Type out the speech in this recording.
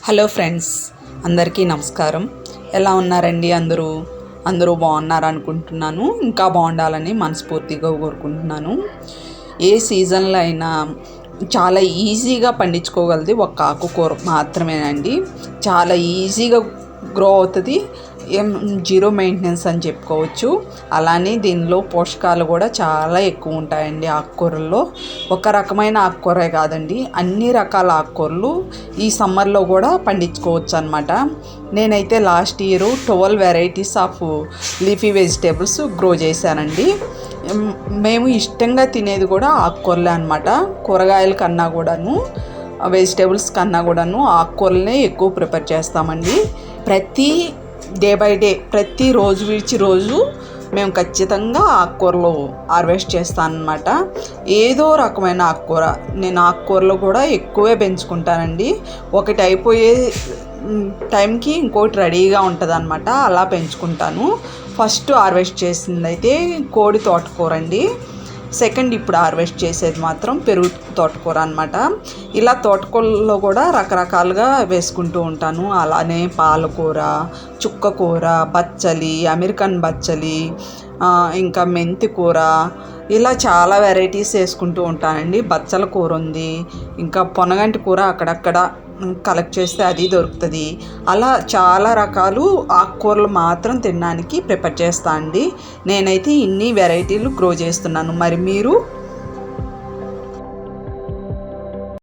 Hello friends, అందరికీ నమస్కారం. ఎలా ఉన్నారండి? అందరూ బాగున్నారు అనుకుంటున్నాను. ఇంకా బాగుండాలని మనస్ఫూర్తిగా కోరుకుంటున్నాను. ఏ సీజన్లో అయినా చాలా ఈజీగా పండించుకోగలది ఒక ఆకుకూర మాత్రమేనండి. చాలా ఈజీగా గ్రో అవుతుంది. జీరో మెయింటెనెన్స్ అని చెప్పుకోవచ్చు. అలానే దీనిలో పోషకాలు కూడా చాలా ఎక్కువ ఉంటాయండి. ఆకుకూరల్లో ఒక రకమైన ఆకుకూరే కాదండి, అన్ని రకాల ఆకుకూరలు ఈ సమ్మర్లో కూడా పండించుకోవచ్చు అనమాట. నేనైతే last year 12 varieties of leafy vegetables grow చేశానండి. మేము ఇష్టంగా తినేది కూడా ఆకుకూరలే అనమాట. కూరగాయల కన్నా కూడాను, వెజిటేబుల్స్ కన్నా కూడాను ఆకుకూరలనే ఎక్కువ ప్రిఫర్ చేస్తామండి. ప్రతి డే బై డే, ప్రతి రోజు విడిచి రోజు మేము ఖచ్చితంగా ఆకుకూరలు హార్వెస్ట్ చేస్తాను అనమాట. ఏదో రకమైన ఆకుకూర, నేను ఆకుకూరలు కూడా ఎక్కువే పెంచుకుంటానండి. ఒకటి అయిపోయే టైంకి ఇంకోటి రెడీగా ఉంటుంది అనమాట. అలా పెంచుకుంటాను. ఫస్ట్ హార్వెస్ట్ చేసింది అయితే కోడి తోటకూర అండి. సెకండ్ ఇప్పుడు హార్వెస్ట్ చేసేది మాత్రం పెరుగు తోటకూర అనమాట. ఇలా తోటకూరలో కూడా రకరకాలుగా వేసుకుంటూ ఉంటాను. అలానే పాలకూర, చుక్కకూర, బచ్చలి, అమెరికన్ బచ్చలి, ఇంకా మెంతి కూర, ఇలా చాలా వెరైటీస్ వేసుకుంటూ ఉంటానండి. బచ్చల కూర ఉంది, ఇంకా పొనగంటి కూర అక్కడక్కడ కలెక్ట్ చేస్తే అది దొరుకుతుంది. అలా చాలా రకాలు ఆకుకూరలు మాత్రం తినడానికి ప్రిపేర్ చేస్తా అండి. నేనైతే ఇన్ని వెరైటీలు గ్రో చేస్తున్నాను. మరి మీరు